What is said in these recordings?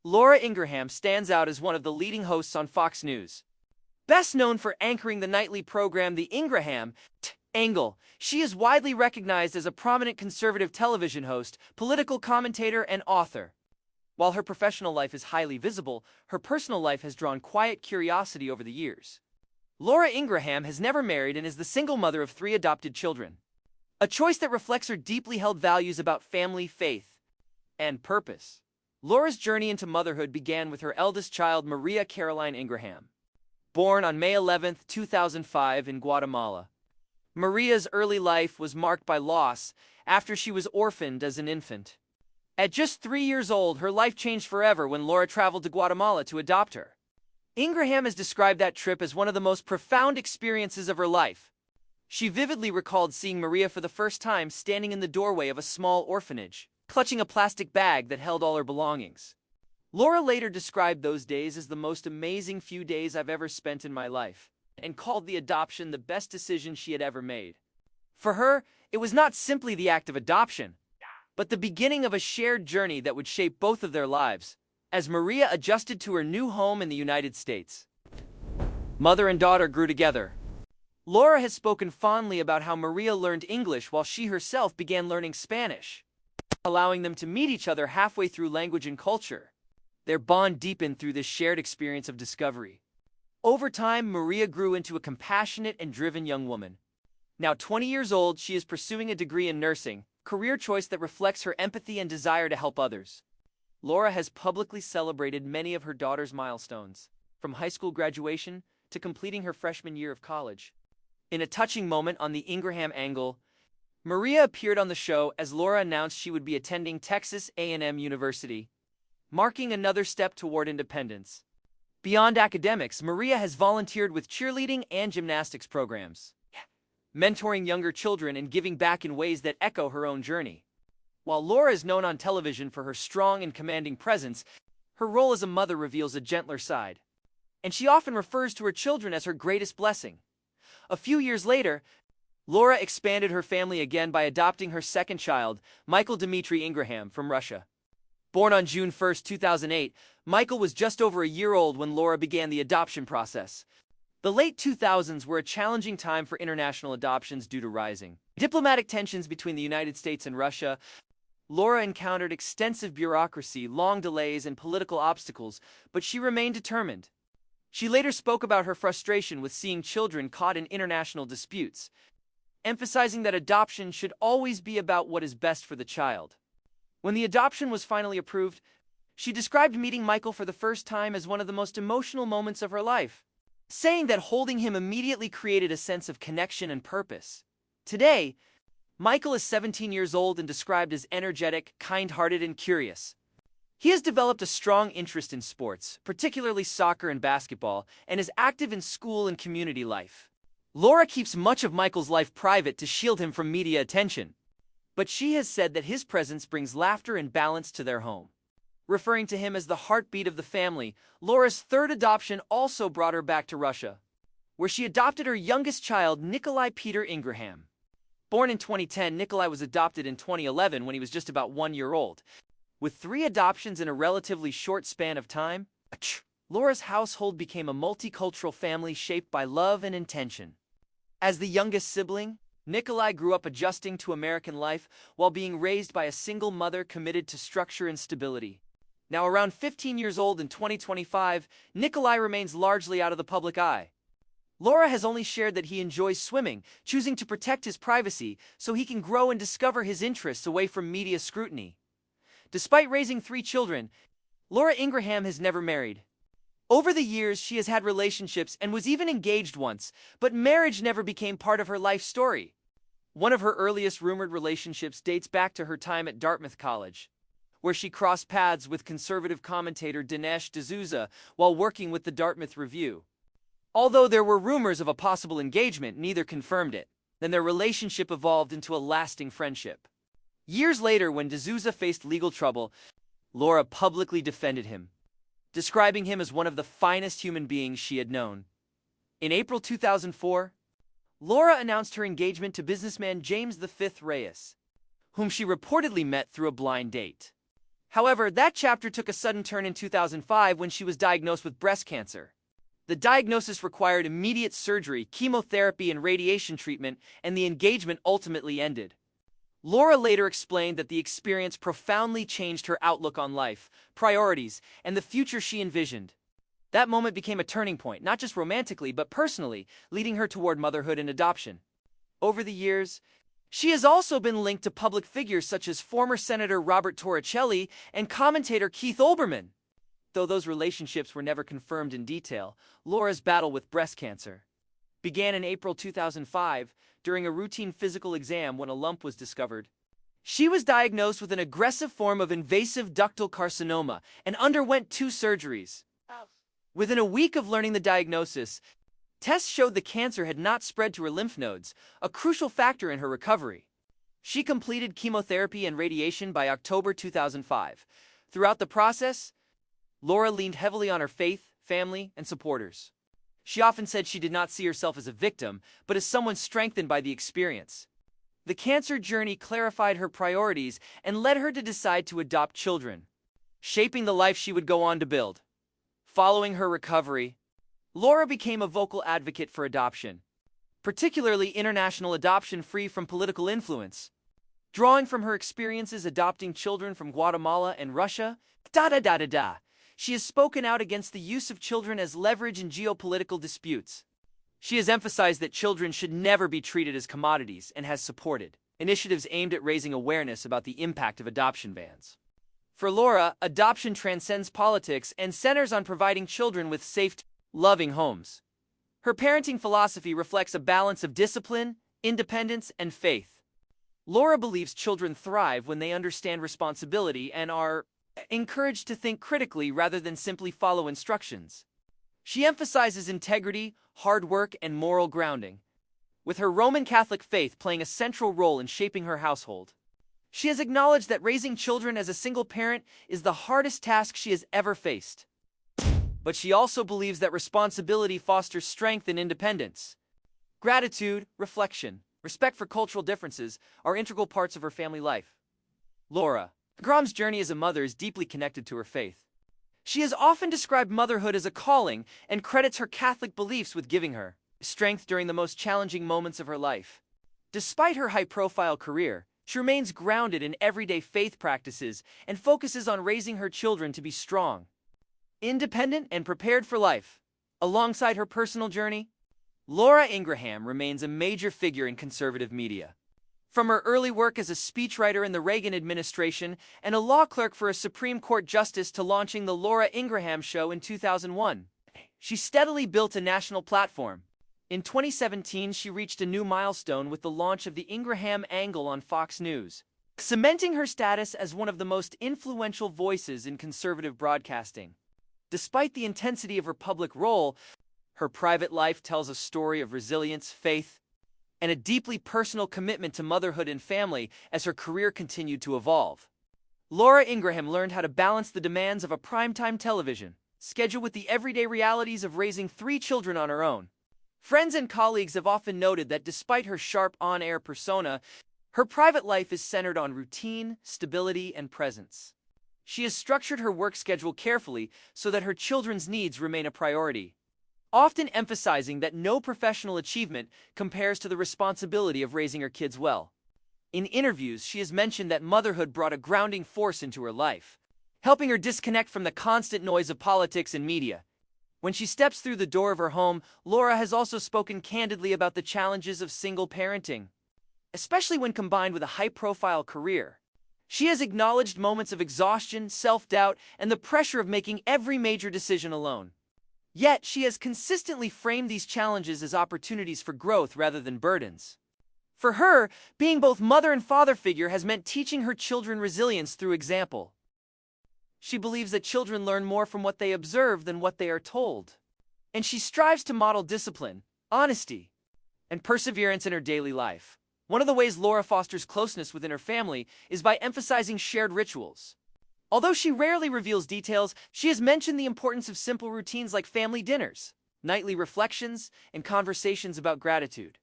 Laura Ingraham stands out as one of the leading hosts on Fox News. Best known for anchoring the nightly program The Ingraham Angle, she is widely recognized as a prominent conservative television host, political commentator, and author. While her professional life is highly visible, her personal life has drawn quiet curiosity over the years. Laura Ingraham has never married and is the single mother of 3 adopted children. A choice that reflects her deeply held values about family, faith, and purpose. Laura's journey into motherhood began with her eldest child, Maria Caroline Ingraham. Born on May 11, 2005 in Guatemala. Maria's early life was marked by loss after she was orphaned as an infant. At just 3 years old, her life changed forever when Laura traveled to Guatemala to adopt her. Ingraham has described that trip as one of the most profound experiences of her life. She vividly recalled seeing Maria for the first time standing in the doorway of a small orphanage, clutching a plastic bag that held all her belongings. Laura later described those days as the most amazing few days I've ever spent in my life, and called the adoption the best decision she had ever made. For her, it was not simply the act of adoption, but the beginning of a shared journey that would shape both of their lives, as Maria adjusted to her new home in the United States. Mother and daughter grew together. Laura has spoken fondly about how Maria learned English while she herself began learning Spanish, allowing them to meet each other halfway through language and culture. Their bond deepened through this shared experience of discovery. Over time, Maria grew into a compassionate and driven young woman. Now 20 years old, she is pursuing a degree in nursing, career choice that reflects her empathy and desire to help others. Laura has publicly celebrated many of her daughter's milestones, from high school graduation to completing her freshman year of college. In a touching moment on the Ingraham Angle, Maria appeared on the show as Laura announced she would be attending Texas A&M University, marking another step toward independence. Beyond academics, Maria has volunteered with cheerleading and gymnastics programs, mentoring younger children and giving back in ways that echo her own journey. While Laura is known on television for her strong and commanding presence, her role as a mother reveals a gentler side, and she often refers to her children as her greatest blessing. A few years later, Laura expanded her family again by adopting her second child, Michael Dmitry Ingraham, from Russia. Born on June 1, 2008, Michael was just over a year old when Laura began the adoption process. The late 2000s were a challenging time for international adoptions due to rising diplomatic tensions between the United States and Russia. Laura encountered extensive bureaucracy, long delays, and political obstacles, but she remained determined. She later spoke about her frustration with seeing children caught in international disputes, emphasizing that adoption should always be about what is best for the child. When the adoption was finally approved, she described meeting Michael for the first time as one of the most emotional moments of her life, saying that holding him immediately created a sense of connection and purpose. Today, Michael is 17 years old and described as energetic, kind-hearted, and curious. He has developed a strong interest in sports, particularly soccer and basketball, and is active in school and community life. Laura keeps much of Michael's life private to shield him from media attention, but she has said that his presence brings laughter and balance to their home. Referring to him as the heartbeat of the family, Laura's third adoption also brought her back to Russia, where she adopted her youngest child, Nikolai Peter Ingraham. Born in 2010, Nikolai was adopted in 2011 when he was just about 1 year old. With 3 adoptions in a relatively short span of time, Laura's household became a multicultural family shaped by love and intention. As the youngest sibling, Nikolai grew up adjusting to American life while being raised by a single mother committed to structure and stability. Now around 15 years old in 2025, Nikolai remains largely out of the public eye. Laura has only shared that he enjoys swimming, choosing to protect his privacy so he can grow and discover his interests away from media scrutiny. Despite raising 3 children, Laura Ingraham has never married. Over the years, she has had relationships and was even engaged once, but marriage never became part of her life story. One of her earliest rumored relationships dates back to her time at Dartmouth College, where she crossed paths with conservative commentator Dinesh D'Souza while working with the Dartmouth Review. Although there were rumors of a possible engagement, neither confirmed it. Then their relationship evolved into a lasting friendship. Years later, when D'Souza faced legal trouble, Laura publicly defended him, describing him as one of the finest human beings she had known. In April 2004, Laura announced her engagement to businessman James V. Reyes, whom she reportedly met through a blind date. However, that chapter took a sudden turn in 2005 when she was diagnosed with breast cancer. The diagnosis required immediate surgery, chemotherapy, and radiation treatment, and the engagement ultimately ended. Laura later explained that the experience profoundly changed her outlook on life, priorities, and the future she envisioned. That moment became a turning point, not just romantically, but personally, leading her toward motherhood and adoption. Over the years, she has also been linked to public figures such as former Senator Robert Torricelli and commentator Keith Olbermann. Though those relationships were never confirmed in detail, Laura's battle with breast cancer began in April 2005 during a routine physical exam when a lump was discovered. She was diagnosed with an aggressive form of invasive ductal carcinoma and underwent 2 surgeries. Within a week of learning the diagnosis, tests showed the cancer had not spread to her lymph nodes, a crucial factor in her recovery. She completed chemotherapy and radiation by October 2005. Throughout the process, Laura leaned heavily on her faith, family, and supporters. She often said she did not see herself as a victim, but as someone strengthened by the experience. The cancer journey clarified her priorities and led her to decide to adopt children, shaping the life she would go on to build. Following her recovery, Laura became a vocal advocate for adoption, particularly international adoption free from political influence. Drawing from her experiences adopting children from Guatemala and Russia, she has spoken out against the use of children as leverage in geopolitical disputes. She has emphasized that children should never be treated as commodities and has supported initiatives aimed at raising awareness about the impact of adoption bans. For Laura, adoption transcends politics and centers on providing children with safe, loving homes. Her parenting philosophy reflects a balance of discipline, independence, and faith. Laura believes children thrive when they understand responsibility and are encouraged to think critically rather than simply follow instructions. She emphasizes integrity, hard work, and moral grounding, with her Roman Catholic faith playing a central role in shaping her household. She has acknowledged that raising children as a single parent is the hardest task she has ever faced. But she also believes that responsibility fosters strength and independence. Gratitude, reflection, respect for cultural differences are integral parts of her family life. Laura Ingraham's journey as a mother is deeply connected to her faith. She has often described motherhood as a calling and credits her Catholic beliefs with giving her strength during the most challenging moments of her life. Despite her high-profile career, she remains grounded in everyday faith practices and focuses on raising her children to be strong, independent, and prepared for life. Alongside her personal journey, Laura Ingraham remains a major figure in conservative media. From her early work as a speechwriter in the Reagan administration and a law clerk for a Supreme Court justice to launching The Laura Ingraham Show in 2001, she steadily built a national platform. In 2017, she reached a new milestone with the launch of the Ingraham Angle on Fox News, cementing her status as one of the most influential voices in conservative broadcasting. Despite the intensity of her public role, her private life tells a story of resilience, faith, and a deeply personal commitment to motherhood and family as her career continued to evolve. Laura Ingraham learned how to balance the demands of a primetime television schedule with the everyday realities of raising 3 children on her own. Friends and colleagues have often noted that despite her sharp on-air persona, her private life is centered on routine, stability, and presence. She has structured her work schedule carefully so that her children's needs remain a priority, often emphasizing that no professional achievement compares to the responsibility of raising her kids well. In interviews, she has mentioned that motherhood brought a grounding force into her life, helping her disconnect from the constant noise of politics and media. When she steps through the door of her home, Laura has also spoken candidly about the challenges of single parenting, especially when combined with a high-profile career. She has acknowledged moments of exhaustion, self-doubt, and the pressure of making every major decision alone. Yet, she has consistently framed these challenges as opportunities for growth rather than burdens. For her, being both mother and father figure has meant teaching her children resilience through example. She believes that children learn more from what they observe than what they are told. And she strives to model discipline, honesty, and perseverance in her daily life. One of the ways Laura fosters closeness within her family is by emphasizing shared rituals. Although she rarely reveals details, she has mentioned the importance of simple routines like family dinners, nightly reflections, and conversations about gratitude.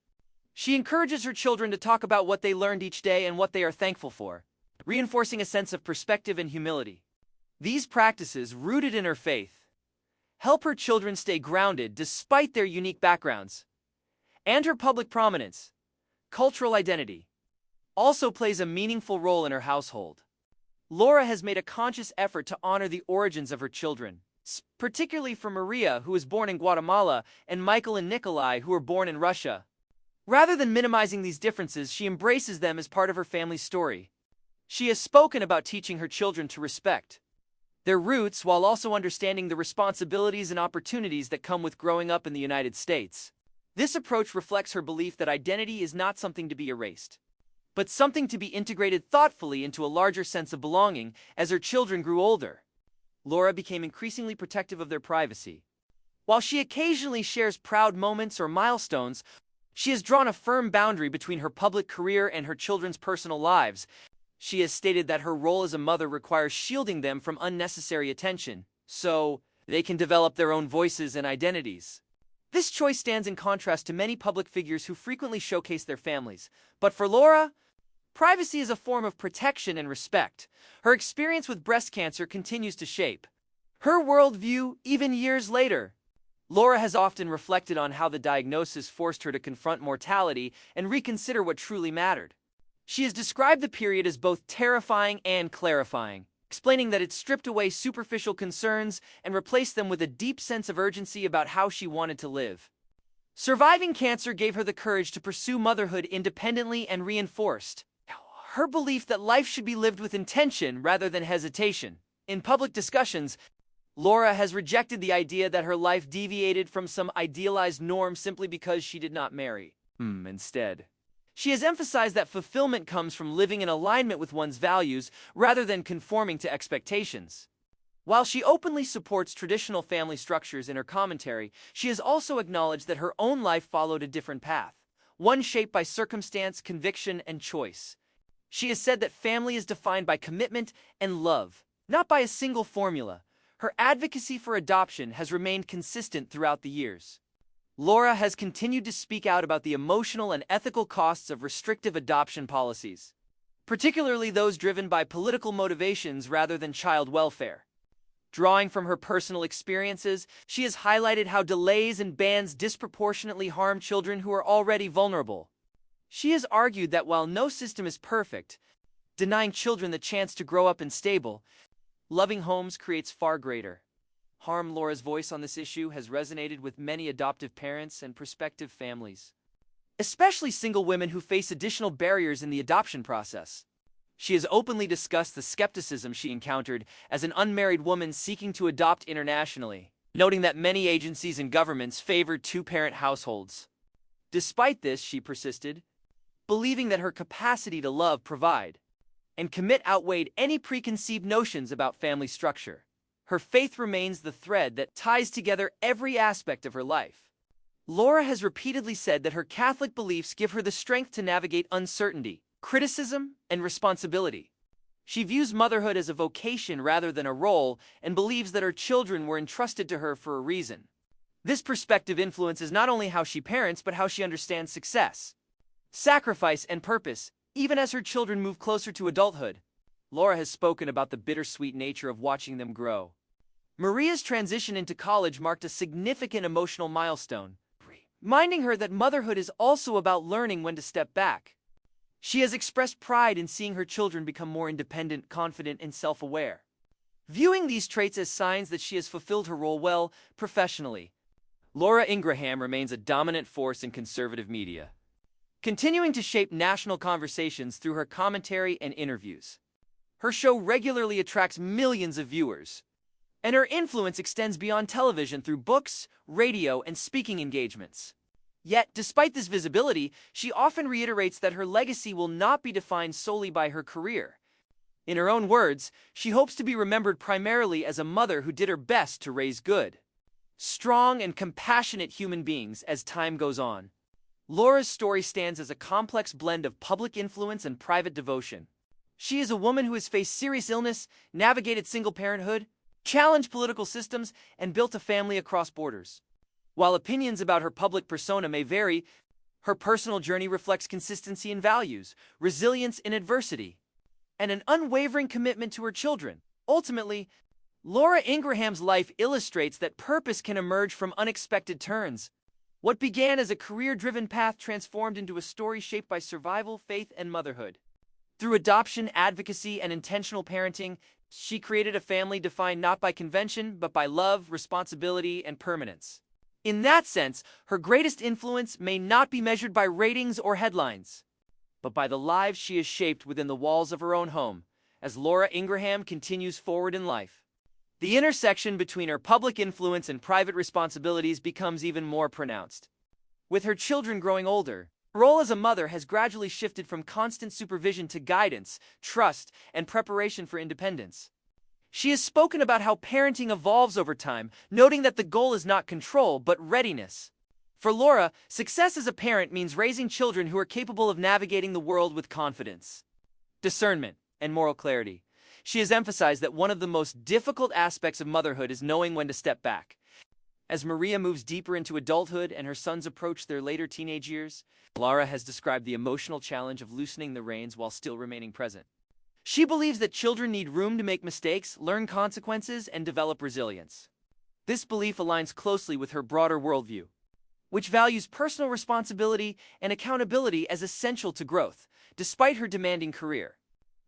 She encourages her children to talk about what they learned each day and what they are thankful for, reinforcing a sense of perspective and humility. These practices, rooted in her faith, help her children stay grounded despite their unique backgrounds. And her public prominence, cultural identity, also plays a meaningful role in her household. Laura has made a conscious effort to honor the origins of her children, particularly for Maria, who was born in Guatemala, and Michael and Nikolai, who were born in Russia. Rather than minimizing these differences, she embraces them as part of her family's story. She has spoken about teaching her children to respect their roots while also understanding the responsibilities and opportunities that come with growing up in the United States. This approach reflects her belief that identity is not something to be erased, but something to be integrated thoughtfully into a larger sense of belonging. As her children grew older, Laura became increasingly protective of their privacy. While she occasionally shares proud moments or milestones, she has drawn a firm boundary between her public career and her children's personal lives. She has stated that her role as a mother requires shielding them from unnecessary attention, so they can develop their own voices and identities. This choice stands in contrast to many public figures who frequently showcase their families. But for Laura, privacy is a form of protection and respect. Her experience with breast cancer continues to shape her worldview even years later. Laura has often reflected on how the diagnosis forced her to confront mortality and reconsider what truly mattered. She has described the period as both terrifying and clarifying, explaining that it stripped away superficial concerns and replaced them with a deep sense of urgency about how she wanted to live. Surviving cancer gave her the courage to pursue motherhood independently and reinforced her belief that life should be lived with intention rather than hesitation. In public discussions, Laura has rejected the idea that her life deviated from some idealized norm simply because she did not marry. Instead, she has emphasized that fulfillment comes from living in alignment with one's values rather than conforming to expectations. While she openly supports traditional family structures in her commentary, she has also acknowledged that her own life followed a different path, one shaped by circumstance, conviction, and choice. She has said that family is defined by commitment and love, not by a single formula. Her advocacy for adoption has remained consistent throughout the years. Laura has continued to speak out about the emotional and ethical costs of restrictive adoption policies, particularly those driven by political motivations rather than child welfare. Drawing from her personal experiences, she has highlighted how delays and bans disproportionately harm children who are already vulnerable. She has argued that while no system is perfect, denying children the chance to grow up in stable, loving homes creates far greater harm. Laura's voice on this issue has resonated with many adoptive parents and prospective families, especially single women who face additional barriers in the adoption process. She has openly discussed the skepticism she encountered as an unmarried woman seeking to adopt internationally, noting that many agencies and governments favor two-parent households. Despite this, she persisted, believing that her capacity to love, provide, and commit outweighed any preconceived notions about family structure. Her faith remains the thread that ties together every aspect of her life. Laura has repeatedly said that her Catholic beliefs give her the strength to navigate uncertainty, criticism, and responsibility. She views motherhood as a vocation rather than a role and believes that her children were entrusted to her for a reason. This perspective influences not only how she parents but how she understands success, sacrifice, and purpose, even as her children move closer to adulthood. Laura has spoken about the bittersweet nature of watching them grow. Maria's transition into college marked a significant emotional milestone, reminding her that motherhood is also about learning when to step back. She has expressed pride in seeing her children become more independent, confident, and self-aware, viewing these traits as signs that she has fulfilled her role well professionally. Laura Ingraham remains a dominant force in conservative media, continuing to shape national conversations through her commentary and interviews. Her show regularly attracts millions of viewers, and her influence extends beyond television through books, radio, and speaking engagements. Yet, despite this visibility, she often reiterates that her legacy will not be defined solely by her career. In her own words, she hopes to be remembered primarily as a mother who did her best to raise good, strong, and compassionate human beings as time goes on. Laura's story stands as a complex blend of public influence and private devotion. She is a woman who has faced serious illness, navigated single parenthood, challenged political systems, and built a family across borders. While opinions about her public persona may vary, her personal journey reflects consistency in values, resilience in adversity, and an unwavering commitment to her children. Ultimately, Laura Ingram's life illustrates that purpose can emerge from unexpected turns. What began as a career-driven path transformed into a story shaped by survival, faith, and motherhood. Through adoption, advocacy, and intentional parenting, she created a family defined not by convention, but by love, responsibility, and permanence. In that sense, her greatest influence may not be measured by ratings or headlines, but by the lives she has shaped within the walls of her own home, as Laura Ingraham continues forward in life. The intersection between her public influence and private responsibilities becomes even more pronounced. With her children growing older, her role as a mother has gradually shifted from constant supervision to guidance, trust, and preparation for independence. She has spoken about how parenting evolves over time, noting that the goal is not control, but readiness. For Laura, success as a parent means raising children who are capable of navigating the world with confidence, discernment, and moral clarity. She has emphasized that one of the most difficult aspects of motherhood is knowing when to step back. As Maria moves deeper into adulthood and her sons approach their later teenage years, Laura has described the emotional challenge of loosening the reins while still remaining present. She believes that children need room to make mistakes, learn consequences, and develop resilience. This belief aligns closely with her broader worldview, which values personal responsibility and accountability as essential to growth, despite her demanding career.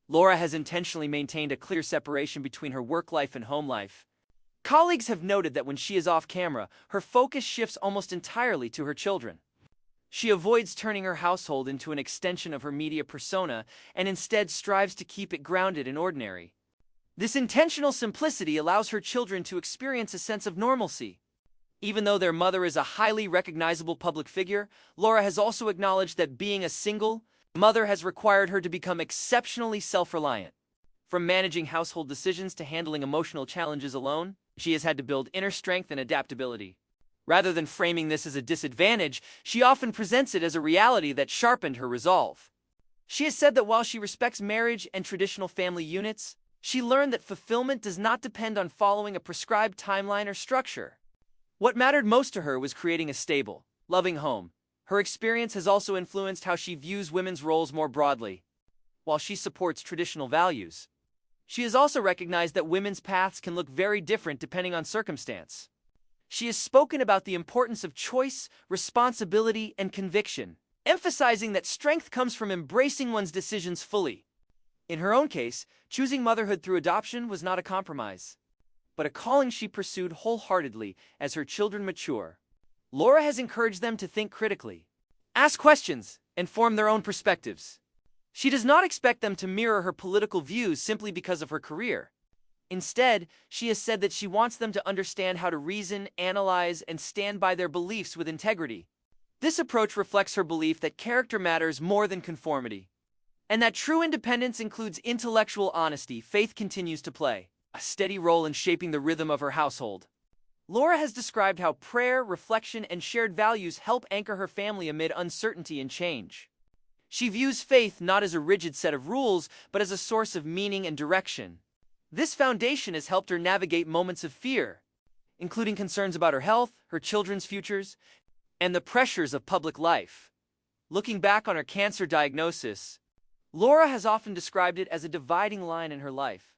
Laura has intentionally maintained a clear separation between her work life and home life. Colleagues have noted that when she is off camera, her focus shifts almost entirely to her children. She avoids turning her household into an extension of her media persona and instead strives to keep it grounded and ordinary. This intentional simplicity allows her children to experience a sense of normalcy. Even though their mother is a highly recognizable public figure, Laura has also acknowledged that being a single mother has required her to become exceptionally self-reliant. From managing household decisions to handling emotional challenges alone, she has had to build inner strength and adaptability. Rather than framing this as a disadvantage, she often presents it as a reality that sharpened her resolve. She has said that while she respects marriage and traditional family units, she learned that fulfillment does not depend on following a prescribed timeline or structure. What mattered most to her was creating a stable, loving home. Her experience has also influenced how she views women's roles more broadly. While she supports traditional values, she has also recognized that women's paths can look very different depending on circumstance. She has spoken about the importance of choice, responsibility, and conviction, emphasizing that strength comes from embracing one's decisions fully. In her own case, choosing motherhood through adoption was not a compromise, but a calling she pursued wholeheartedly as her children mature. Laura has encouraged them to think critically, ask questions, and form their own perspectives. She does not expect them to mirror her political views simply because of her career. Instead, she has said that she wants them to understand how to reason, analyze, and stand by their beliefs with integrity. This approach reflects her belief that character matters more than conformity, and that true independence includes intellectual honesty. Faith continues to play a steady role in shaping the rhythm of her household. Laura has described how prayer, reflection, and shared values help anchor her family amid uncertainty and change. She views faith not as a rigid set of rules, but as a source of meaning and direction. This foundation has helped her navigate moments of fear, including concerns about her health, her children's futures, and the pressures of public life. Looking back on her cancer diagnosis, Laura has often described it as a dividing line in her life.